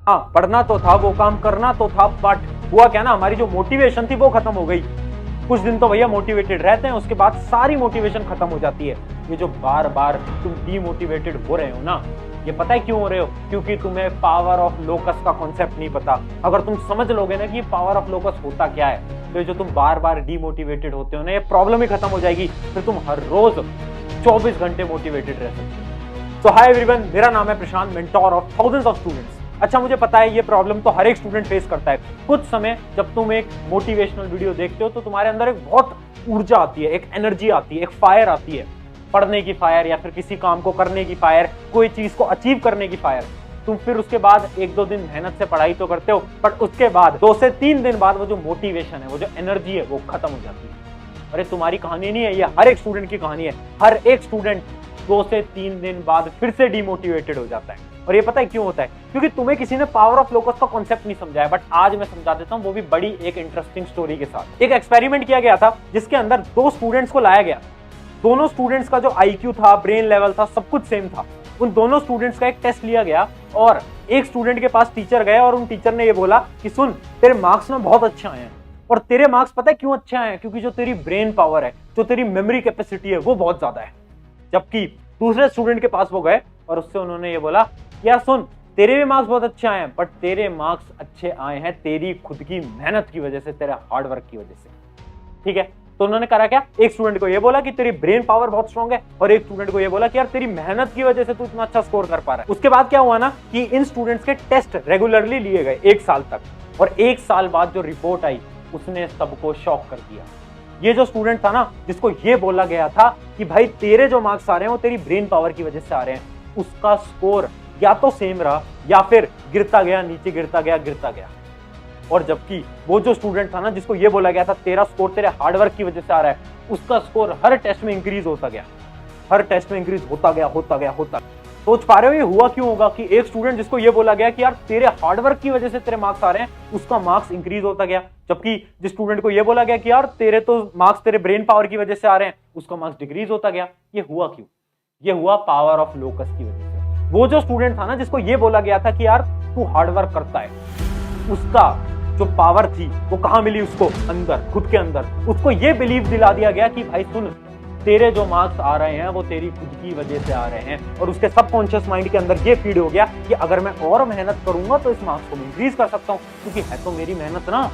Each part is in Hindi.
हाँ, पढ़ना तो था, वो काम करना तो था, बट हुआ क्या ना, हमारी जो मोटिवेशन थी वो खत्म हो गई। कुछ दिन तो भैया मोटिवेटेड रहते हैं, उसके बाद सारी मोटिवेशन खत्म हो जाती है। ये जो बार बार तुम डीमोटिवेटेड हो रहे हो ना, ये पता है क्यों हो रहे हो? क्योंकि तुम्हें पावर ऑफ लोकस का कॉन्सेप्ट नहीं पता। अगर तुम समझ लोगे ना कि पावर ऑफ लोकस होता क्या है, तो ये जो तुम बार बार डीमोटिवेटेड होते हो ना, ये प्रॉब्लम ही खत्म हो जाएगी। फिर तुम हर रोज 24 घंटे मोटिवेटेड रह सकते हो। तो हाय एवरीवन, मेरा नाम है Prashant, mentor of thousands of students. अच्छा, मुझे पता है ये प्रॉब्लम तो हर एक स्टूडेंट फेस करता है। कुछ समय जब तुम एक मोटिवेशनल वीडियो देखते हो तो तुम्हारे अंदर एक बहुत ऊर्जा आती है, एक एनर्जी आती है, एक फायर आती है, पढ़ने की फायर या फिर किसी काम को करने की फायर, कोई चीज को अचीव करने की फायर। तुम फिर उसके बाद 1-2 दिन मेहनत से पढ़ाई तो करते हो, पर उसके बाद 2 से 3 दिन बाद वो जो मोटिवेशन है, वो जो एनर्जी है, वो खत्म हो जाती है। अरे तुम्हारी कहानी नहीं है, ये हर एक स्टूडेंट की कहानी है। हर एक स्टूडेंट 2 से 3 दिन बाद फिर से डीमोटिवेटेड हो जाता है। और ये पता है क्यों होता है? क्योंकि तुम्हें किसी ने पावर ऑफ लोकस का कॉन्सेप्ट नहीं समझाया। बट आज मैं समझा देता हूं, वो भी बड़ी एक इंटरेस्टिंग स्टोरी के साथ। एक एक्सपेरिमेंट किया गया था जिसके अंदर 2 स्टूडेंट्स को लाया गया। दोनों स्टूडेंट्स का जो आईक्यू था, ब्रेन लेवल था, सब कुछ सेम था। उन दोनों स्टूडेंट्स का एक टेस्ट लिया गया और एक स्टूडेंट के पास टीचर गए और उन टीचर ने ये बोला कि सुन, तेरे मार्क्स ना बहुत अच्छे आए हैं। और तेरे मार्क्स पता है क्यों अच्छे आए हैं? क्योंकि जो तेरी ब्रेन पावर है, जो तेरी मेमोरी कैपेसिटी है, वो बहुत ज्यादा है। जबकि दूसरे स्टूडेंट के पास वो गए और उससे उन्होंने ये बोला, यार सुन, तेरे भी मार्क्स बहुत अच्छे आए हैं, बट तेरे मार्क्स अच्छे आए हैं तेरी खुद की मेहनत की वजह से, तेरे हार्ड वर्क की वजह से। ठीक है, तो उन्होंने करा क्या? एक स्टूडेंट को ये बोला कि तेरी ब्रेन पावर बहुत स्ट्रांग है, और एक स्टूडेंट को ये बोला कि यार तेरी मेहनत की वजह से तू इतना अच्छा स्कोर कर पा रहा है। उसके बाद क्या हुआ ना कि इन स्टूडेंट्स के टेस्ट रेगुलरली लिए गए 1 साल तक, और 1 साल बाद जो रिपोर्ट आई उसने सबको शॉक कर दिया। ये जो स्टूडेंट था ना, जिसको ये बोला गया था कि भाई तेरे जो मार्क्स आ रहे हैं वो तेरी ब्रेन पावर की वजह से आ रहे हैं, उसका स्कोर या तो सेम रहा या फिर गिरता गया, नीचे गिरता गया। और जबकि वो जो स्टूडेंट था ना, जिसको ये बोला गया था तेरा स्कोर तेरे हार्डवर्क की वजह से आ रहा है, उसका स्कोर हर टेस्ट में इंक्रीज होता गया, हर टेस्ट में इंक्रीज होता गया। सोच पा रहे हो ये हुआ क्यों होगा? कि एक स्टूडेंट जिसको ये बोला गया कि यार तेरे हार्डवर्क की वजह से तेरे मार्क्स आ रहे हैं, उसका मार्क्स इंक्रीज होता गया। जबकि जिस स्टूडेंट को ये बोला गया कि यार तेरे तो मार्क्स तेरे ब्रेन पावर की वजह से आ रहे हैं, उसका मार्क्स डिक्रीज होता गया। ये हुआ क्यों? ये हुआ पावर ऑफ लोकस की वजह से। वो जो स्टूडेंट था ना, जिसको ये बोला गया था कि यार तू हार्डवर्क करता है, उसका जो पावर थी वो कहां मिली? उसको अंदर, खुद के अंदर। उसको ये बिलीव दिला दिया गया कि भाई सुन, तेरे जो मार्क्स आ रहे हैं वो तेरी खुद की वजह से आ रहे हैं। और उसके सबकॉन्शियस माइंड के अंदर ये फीड हो गया कि अगर मैं और मेहनत करूंगा तो इस मार्क्स को इंक्रीज कर सकता हूं, क्योंकि है तो मेरी मेहनत ना,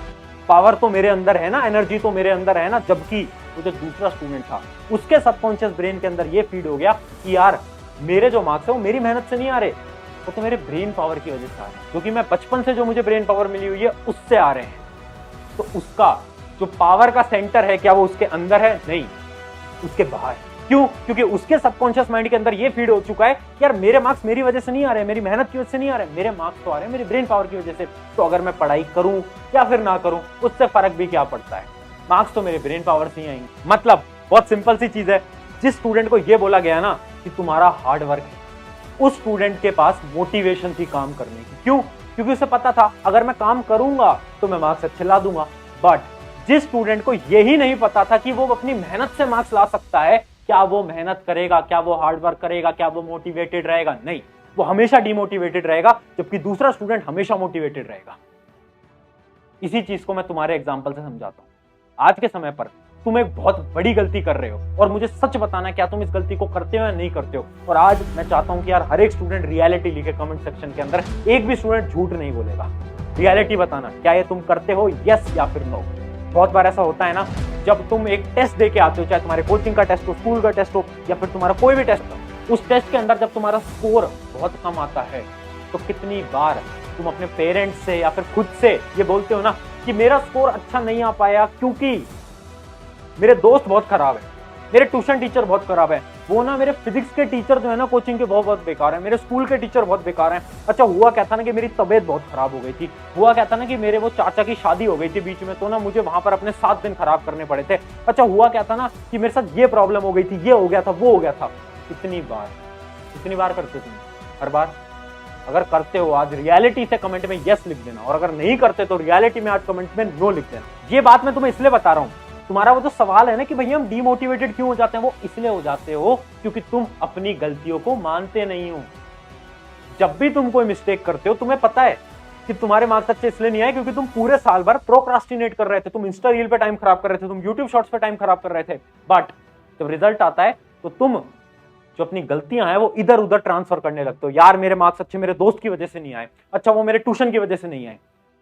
पावर तो मेरे अंदर है ना, एनर्जी तो मेरे अंदर है ना। जबकि वो जो दूसरा स्टूडेंट था, उसके सबकॉन्शियस ब्रेन के अंदर ये फीड हो गया कि यार मेरे जो मार्क्स है वो मेरी मेहनत से नहीं आ रहे, वो तो मेरे ब्रेन पावर की वजह से आ रहे हैं, क्योंकि मैं बचपन से जो मुझे ब्रेन पावर मिली हुई है उससे आ रहे हैं। तो उसका जो पावर का सेंटर है, क्या वो उसके अंदर है? नहीं, उसके बाहर। क्यों? क्योंकि उसके सबकॉन्शियस माइंड के अंदर ये फीड हो चुका है कि यार मेरे मार्क्स मेरी वजह से नहीं आ रहे, मेरी मेहनत की वजह से नहीं आ रहे, मेरे मार्क्स तो आ रहे हैं मेरी ब्रेन पावर की वजह से। तो अगर मैं पढ़ाई करूं या फिर ना करूं, उससे फर्क भी क्या पड़ता है, मार्क्स तो मेरे ब्रेन पावर से ही आएंगे। मतलब बहुत सिंपल सी चीज है। जिस स्टूडेंट को ये बोला गया ना कि तुम्हारा हार्ड वर्क है, उस स्टूडेंट के पास मोटिवेशन थी काम करने की। क्यों? क्योंकि उसे पता था अगर मैं काम करूंगा तो मैं मार्क्स अच्छे ला दूंगा। बट जिस स्टूडेंट को यही नहीं पता था कि वो अपनी मेहनत से मार्क्स ला सकता है, क्या वो मेहनत करेगा, क्या वो हार्ड वर्क करेगा, क्या वो मोटिवेटेड रहेगा? नहीं, वो हमेशा डिमोटिवेटेड रहेगा। जबकि दूसरा स्टूडेंट हमेशा मोटिवेटेड रहेगा। इसी चीज को मैं तुम्हारे एग्जाम्पल से समझाता हूं। आज के समय पर तुम एक बहुत बड़ी गलती कर रहे हो, और मुझे सच बताना क्या तुम इस गलती को करते हो या नहीं करते हो। और आज मैं चाहता हूं कि यार हर एक स्टूडेंट रियलिटी लिखे कमेंट सेक्शन के अंदर। एक भी स्टूडेंट झूठ नहीं बोलेगा, रियलिटी बताना, क्या ये तुम करते हो, यस या फिर नो। बहुत बार ऐसा होता है ना, जब तुम एक टेस्ट दे के आते हो, चाहे तुम्हारे कोचिंग का टेस्ट हो, स्कूल का टेस्ट हो, या फिर तुम्हारा कोई भी टेस्ट हो, उस टेस्ट के अंदर जब तुम्हारा स्कोर बहुत कम आता है, तो कितनी बार तुम अपने पेरेंट्स से या फिर खुद से ये बोलते हो ना कि मेरा स्कोर अच्छा नहीं आ पाया क्योंकि मेरे दोस्त बहुत खराब है, मेरे ट्यूशन टीचर बहुत खराब है, वो ना मेरे फिजिक्स के टीचर जो है ना कोचिंग के बहुत बेकार है, मेरे स्कूल के टीचर बहुत बेकार हैं। अच्छा, हुआ क्या था ना कि मेरी तबीयत बहुत खराब हो गई थी, हुआ क्या था ना कि मेरे वो चाचा की शादी हो गई थी बीच में, तो ना मुझे वहां पर अपने 7 दिन खराब करने पड़े थे। अच्छा, हुआ क्या था ना कि मेरे साथ ये प्रॉब्लम हो गई थी, ये हो गया था, वो हो गया था। कितनी बार करते तुम? हर बार। अगर करते हो आज रियलिटी से कमेंट में यस लिख देना, और अगर नहीं करते तो रियलिटी में आज कमेंट में नो लिख देना। ये बात मैं तुम्हें इसलिए बता रहा हूं, तुम्हारा वो जो सवाल है ना कि भैया हम डीमोटिवेटेड क्यों हो जाते हैं, वो इसलिए हो जाते हो क्योंकि तुम अपनी गलतियों को मानते नहीं हो। जब भी तुम कोई मिस्टेक करते हो, तुम्हें पता है कि तुम्हारे मार्क्स अच्छे इसलिए नहीं आए क्योंकि तुम पूरे साल भर प्रोक्रास्टिनेट कर रहे थे, तुम इंस्टा रील पे टाइम खराब कर रहे थे, तुम यूट्यूब शॉर्ट्स पे टाइम खराब कर रहे थे। बट जब रिजल्ट आता है तो तुम जो अपनी गलतियां हैं वो इधर उधर ट्रांसफर करने लगते हो। यार मेरे मार्क्स अच्छे मेरे दोस्त की वजह से नहीं आए, अच्छा वो मेरे ट्यूशन की वजह से नहीं आए।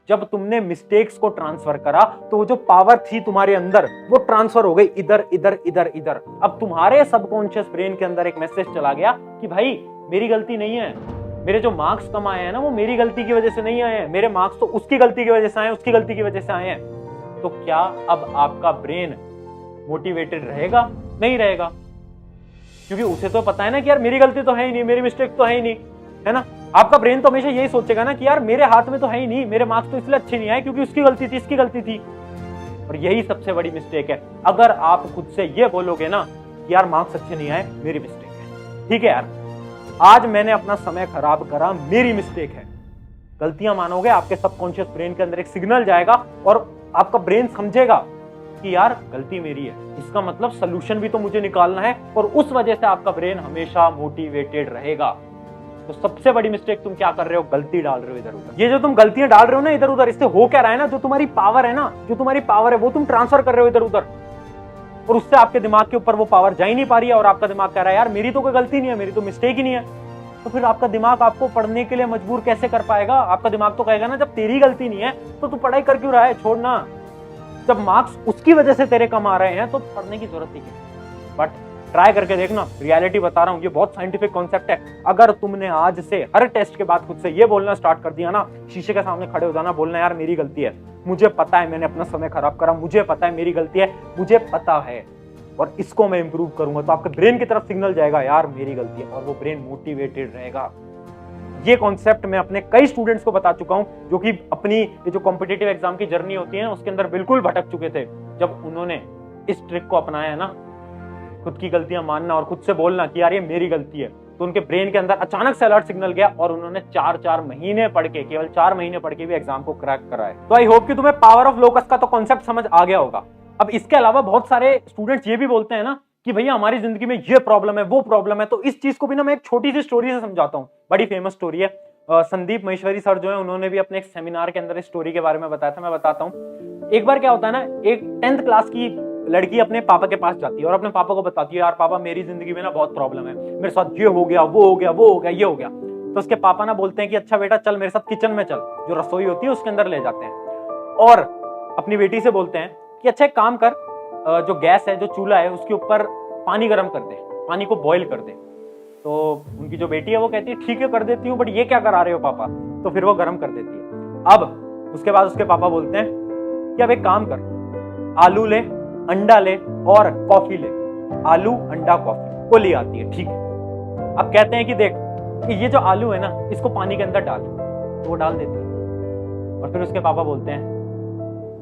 जब तुमने मिस्टेक्स को ट्रांसफर करा तो वो जो पावर थी तुम्हारे अंदर वो ट्रांसफर हो गई इधर इधर इधर इधर। अब तुम्हारे सबकॉन्शियस ब्रेन के अंदर एक मैसेज चला गया कि भाई मेरी गलती नहीं है, मेरे जो मार्क्स कम आए हैं ना वो मेरी गलती की वजह से नहीं आए हैं, मेरे मार्क्स तो उसकी गलती की वजह से आए हैं, उसकी गलती की वजह से आए हैं। तो क्या अब आपका ब्रेन मोटिवेटेड रहेगा? नहीं रहेगा, क्योंकि उसे तो पता है ना कि यार मेरी गलती तो है ही नहीं, मेरी मिस्टेक तो है ही नहीं, है ना। आपका ब्रेन तो हमेशा यही सोचेगा ना कि यार मेरे हाथ में तो है ही नहीं, मेरे मार्क्स तो इसलिए अच्छे नहीं आए क्योंकि उसकी गलती थी, इसकी गलती थी। और यही सबसे बड़ी मिस्टेक है। अगर आप खुद से ये बोलोगे ना कि यार मार्क्स अच्छे नहीं आए, मेरी मिस्टेक है, ठीक है यार आज मैंने अपना समय खराब करा, मेरी मिस्टेक है, गलतियां मानोगे, आपके सबकॉन्शियस ब्रेन के अंदर एक सिग्नल जाएगा और आपका ब्रेन समझेगा कि यार गलती मेरी है, इसका मतलब सलूशन भी तो मुझे निकालना है, और उस वजह से आपका ब्रेन हमेशा मोटिवेटेड रहेगा। तो सबसे बड़ी मिस्टेक तुम क्या कर रहे हो? गलती डाल रहे हो इधर उधर। ये जो तुम गलतियां डाल रहे हो ना इधर उधर, इससे हो क्या रहा है ना, जो तुम्हारी पावर है ना, जो तुम्हारी पावर है वो तुम ट्रांसफर कर रहे हो इधर उधर, और उससे आपके दिमाग के ऊपर वो पावर जा ही नहीं पा रही है। और आपका दिमाग कह रहा है यार मेरी तो कोई गलती नहीं है, मेरी तो मिस्टेक ही नहीं है। तो फिर आपका दिमाग आपको पढ़ने के लिए मजबूर कैसे कर पाएगा? आपका दिमाग तो कहेगा ना जब तेरी गलती नहीं है तो तू पढ़ाई कर क्यों रहा है, छोड़ना। जब मार्क्स उसकी वजह से तेरे कम आ रहे हैं तो पढ़ने की जरूरत ही है। बट ट्राई करके देखना, रियलिटी बता रहा हूं, ये बहुत साइंटिफिक कॉन्सेप्ट है। अगर तुमने आज से हर टेस्ट के बाद खुद से ये बोलना स्टार्ट कर दिया ना, शीशे के सामने खड़े हो जाना, बोलना यार मेरी गलती है, मुझे पता है मैंने अपना समय खराब करा, मुझे पता है मेरी गलती है, मुझे पता है और इसको मैं इंप्रूव करूंगा, तो आपके ब्रेन की तरफ सिग्नल जाएगा यार मेरी गलती है, और वो ब्रेन मोटिवेटेड रहेगा। ये कॉन्सेप्ट मैं अपने कई स्टूडेंट्स को बता चुका हूं जो कि अपनी ये जो कॉम्पिटिटिव एग्जाम की जर्नी होती है उसके अंदर बिल्कुल भटक चुके थे। जब उन्होंने इस ट्रिक को अपनाया ना, खुद की गलतियां मानना और खुद से बोलना कि यार ये मेरी गलती है, तो उनके ब्रेन के अंदर अचानक से अलर्ट सिग्नल गया और उन्होंने 4 महीने पढ़ के, केवल 4 महीने पढ़ के भी एग्जाम को क्रैक कराए। तो आई होप कि तुम्हें पावर ऑफ लोकस का तो कॉन्सेप्ट समझ आ गया होगा। अब इसके अलावा बहुत सारे स्टूडेंट्स ये भी बोलते हैं ना कि भैया हमारी जिंदगी में ये प्रॉब्लम है, वो प्रॉब्लम है। तो इस चीज को भी ना मैं एक छोटी सी स्टोरी से समझाता हूँ, बड़ी फेमस स्टोरी है। संदीप महेश्वरी सर जो है उन्होंने भी अपने एक सेमिनार के अंदर इस स्टोरी के बारे में बताया था, मैं बताता हूँ। एक बार क्या होता है ना, एक 10th क्लास की लड़की अपने पापा के पास जाती है और अपने पापा को बताती है यार पापा मेरी जिंदगी में ना बहुत प्रॉब्लम है, मेरे साथ ये हो गया, वो हो गया, वो हो गया, ये हो गया। तो उसके पापा ना बोलते हैं कि अच्छा बेटा चल मेरे साथ किचन में चल, जो रसोई होती है उसके अंदर ले जाते हैं और अपनी बेटी से बोलते हैं कि अच्छा एक काम कर, जो गैस है, जो चूल्हा है, उसके ऊपर पानी गर्म कर दे, पानी को बॉईल कर दे। तो उनकी जो बेटी है वो कहती है ठीक है कर देती हूँ, बट ये क्या करा रहे हो पापा? तो फिर वो गर्म कर देती है। अब उसके बाद उसके पापा बोलते हैं कि अब एक काम कर, आलू ले, अंडा ले और कॉफी ले। आलू, अंडा, कॉफी वो ले आती है, ठीक है। अब कहते हैं कि देख कि ये जो आलू है ना इसको पानी के अंदर डाल, तो वो डाल देती है। और फिर उसके पापा बोलते हैं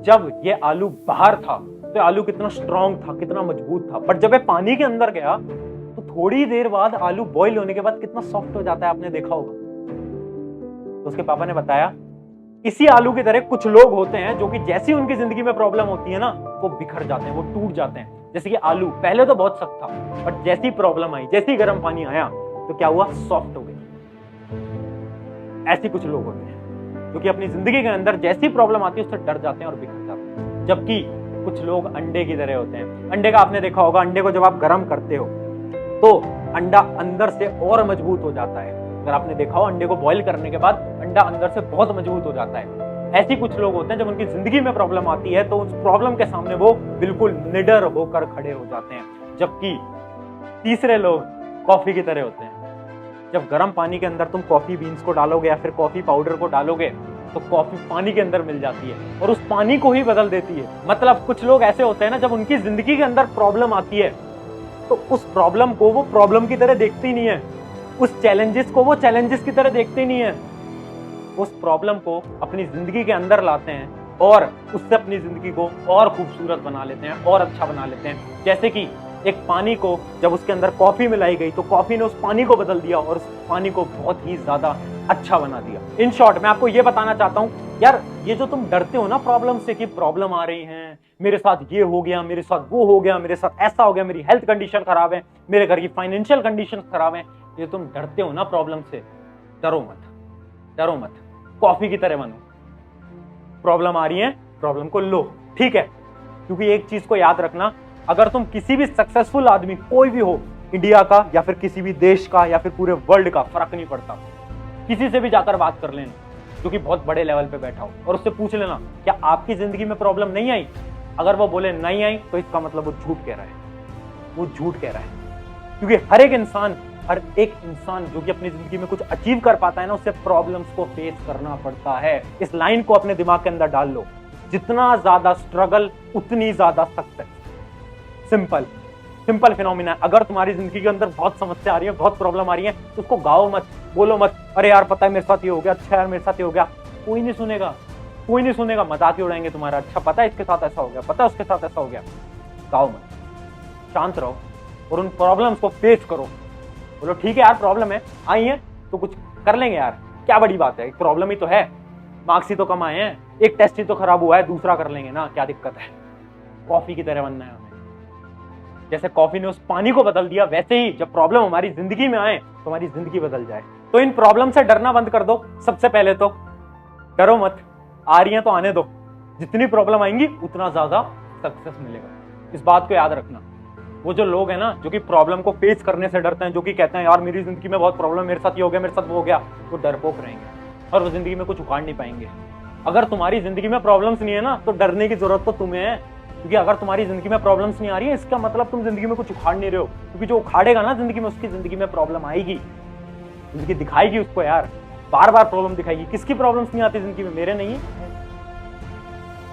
जब ये आलू बाहर था तो आलू कितना स्ट्रांग था, कितना मजबूत था, बट जब ये पानी के अंदर गया तो थोड़ी देर बाद आलू बॉईल होने के बाद कितना सॉफ्ट हो जाता है, आपने देखा होगा। तो उसके पापा ने बताया इसी आलू की तरह कुछ लोग होते हैं जो कि जैसी उनकी जिंदगी में प्रॉब्लम होती है ना वो बिखर जाते हैं, वो टूट जाते हैं। जैसे कि आलू पहले तो बहुत सख्त था, बट जैसी प्रॉब्लम आई, जैसी गर्म पानी आया तो क्या हुआ, सॉफ्ट हो गया। ऐसी कुछ लोग होते हैं जो कि अपनी जिंदगी के अंदर जैसी प्रॉब्लम आती है उससे डर जाते हैं और बिखर जाते हैं। जबकि कुछ लोग अंडे की तरह होते हैं। अंडे का आपने देखा होगा, अंडे को जब आप गर्म करते हो तो अंडा अंदर से और मजबूत हो जाता है। अगर आपने देखा हो अंडे को बॉईल करने के बाद अंडा अंदर से बहुत मजबूत हो जाता है। ऐसी कुछ लोग होते हैं जब उनकी जिंदगी में प्रॉब्लम आती है तो उस प्रॉब्लम के सामने वो बिल्कुल निडर होकर खड़े हो जाते हैं। जबकि तीसरे लोग कॉफी की तरह होते हैं। जब गर्म पानी के अंदर तुम कॉफी बीन्स को डालोगे या फिर कॉफी पाउडर को डालोगे तो कॉफी पानी के अंदर मिल जाती है और उस पानी को ही बदल देती है। मतलब कुछ लोग ऐसे होते हैं ना, जब उनकी जिंदगी के अंदर प्रॉब्लम आती है तो उस प्रॉब्लम को वो प्रॉब्लम की तरह देखते ही नहीं है, उस चैलेंजेस को वो चैलेंजेस की तरह देखते ही नहीं है। उस प्रॉब्लम को अपनी जिंदगी के अंदर लाते हैं और उससे अपनी जिंदगी को और खूबसूरत बना लेते हैं और अच्छा बना लेते हैं। जैसे कि एक पानी को जब उसके अंदर कॉफी मिलाई गई तो कॉफी ने उस पानी को बदल दिया और उस पानी को बहुत ही ज्यादा अच्छा बना दिया। इन शॉर्ट मैं आपको ये बताना चाहता हूं यार, ये जो तुम डरते हो ना प्रॉब्लम से कि प्रॉब्लम आ रही है, मेरे साथ ये हो गया, मेरे साथ वो हो गया, मेरे साथ ऐसा हो गया, मेरी हेल्थ कंडीशन खराब है, मेरे घर की फाइनेंशियल कंडीशन खराब है, ये तुम डरते हो ना प्रॉब्लम से, डरो मत, डरो मत। कॉफी की तरह बनो। प्रॉब्लम आ रही है, प्रॉब्लम को लो, ठीक है। क्योंकि एक चीज को याद रखना, अगर तुम किसी भी सक्सेसफुल आदमी, कोई भी हो, इंडिया का या फिर किसी भी देश का या फिर पूरे वर्ल्ड का, फर्क नहीं पड़ता, किसी से भी जाकर बात कर लेना जो कि बहुत बड़े लेवल पे बैठा हो, और उससे पूछ लेना क्या आपकी जिंदगी में प्रॉब्लम नहीं आई। अगर वो बोले नहीं आई तो इसका मतलब वो झूठ कह रहा है, वो झूठ कह रहा है। क्योंकि हर एक इंसान जो कि अपनी जिंदगी में कुछ अचीव कर पाता है ना, उससे प्रॉब्लम्स को फेस करना पड़ता है। इस लाइन को अपने दिमाग के अंदर डाल लो, जितना ज्यादा स्ट्रगल उतनी ज्यादा सक्सेस। सिंपल फिनोमिना है। अगर तुम्हारी जिंदगी के अंदर बहुत समस्या आ रही है, बहुत प्रॉब्लम आ रही है, तो उसको गाओ मत, बोलो मत, अरे यार पता है मेरे साथ ये हो गया, अच्छा यार मेरे साथ ये हो गया। कोई नहीं सुनेगा, कोई नहीं सुनेगा, मजाक ही उड़ाएंगे तुम्हारा। अच्छा पता है इसके साथ ऐसा हो गया, पता है उसके साथ ऐसा हो गया। गाओ मत, शांत रहो और उन प्रॉब्लम्स को फेस करो। बोलो ठीक है यार प्रॉब्लम है, आई है तो कुछ कर लेंगे यार, क्या बड़ी बात है, एक प्रॉब्लम ही तो है, मार्क्स ही तो कम आए हैं, एक टेस्ट ही तो खराब हुआ है, दूसरा कर लेंगे ना, क्या दिक्कत है। कॉफी की तरह बनना है हमें। जैसे कॉफी ने उस पानी को बदल दिया, वैसे ही जब प्रॉब्लम हमारी जिंदगी में आए तो हमारी जिंदगी बदल जाए। तो इन प्रॉब्लम से डरना बंद कर दो। सबसे पहले तो डरो मत, आ रही है तो आने दो, जितनी प्रॉब्लम आएंगी उतना ज्यादा सक्सेस मिलेगा। इस बात को याद रखना। वो जो लोग हैं ना जो कि प्रॉब्लम को फेस करने से डरते हैं, जो कि कहते हैं यार मेरी जिंदगी में बहुत प्रॉब्लम, मेरे साथ ये हो गया, मेरे साथ वो हो गया, वो डरपोक रहेंगे और वो जिंदगी में कुछ उखाड़ नहीं पाएंगे। अगर तुम्हारी जिंदगी में प्रॉब्लम्स नहीं है ना, तो डरने की जरूरत तो तुम्हें है। क्योंकि अगर तुम्हारी जिंदगी में प्रॉब्लम्स नहीं आ रही है, इसका मतलब तुम जिंदगी में कुछ उखाड़ नहीं रहे हो। क्योंकि जो उखाड़ेगा ना जिंदगी में, उसकी जिंदगी में प्रॉब्लम आएगी, जिंदगी दिखाएगी उसको यार, बार बार प्रॉब्लम दिखाएगी। किसकी प्रॉब्लम्स नहीं आती जिंदगी में? मेरे नहीं है।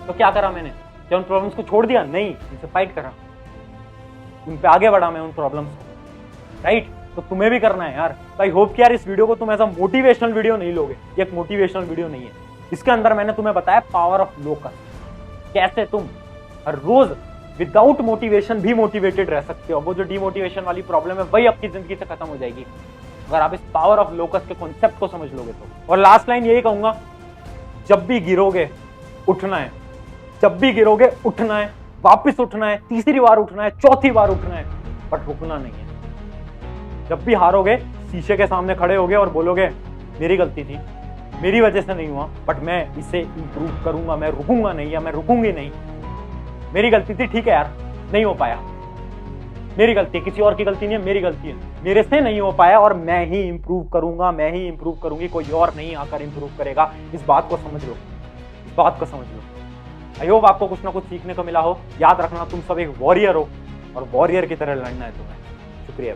तो क्या करा मैंने? क्या उन प्रॉब्लम्स को छोड़ दिया? नहीं, उनसे फाइट करा, उन पे आगे बढ़ा मैं उन प्रॉब्लम्स को, राइट। तो तुम्हें भी करना है यार। आई होप कि यार इस वीडियो को तुम ऐसा मोटिवेशनल वीडियो नहीं लोगे, ये एक मोटिवेशनल वीडियो नहीं है। इसके अंदर मैंने तुम्हें बताया पावर ऑफ लोकस, कैसे तुम हर रोज विदाउट मोटिवेशन भी मोटिवेटेड रह सकते हो। वो जो डिमोटिवेशन वाली प्रॉब्लम है वही आपकी जिंदगी से खत्म हो जाएगी अगर आप इस पावर ऑफ लोकस के कॉन्सेप्ट को समझ लोगे तो। और लास्ट लाइन यही कहूंगा, जब भी गिरोगे उठना है, जब भी गिरोगे उठना है, वापस उठना है, तीसरी बार उठना है, चौथी बार उठना है, बट रुकना नहीं है। जब भी हारोगे शीशे के सामने खड़े होगे और बोलोगे मेरी गलती थी, मेरी वजह से नहीं हुआ, बट मैं इसे इंप्रूव करूंगा, मैं रुकूंगा नहीं या मैं रुकूंगी नहीं। मेरी गलती थी, ठीक है यार नहीं हो पाया, मेरी गलती है, किसी और की गलती नहीं है, मेरी गलती है, मेरे से नहीं हो पाया और मैं ही इंप्रूव करूंगा, मैं ही इंप्रूव करूंगी, कोई और नहीं आकर इंप्रूव करेगा। इस बात को समझ लो, इस बात को समझ लो। आई होप आपको कुछ ना कुछ सीखने को मिला हो। याद रखना तुम सब एक वॉरियर हो और वॉरियर की तरह लड़ना है तुम्हें। शुक्रिया।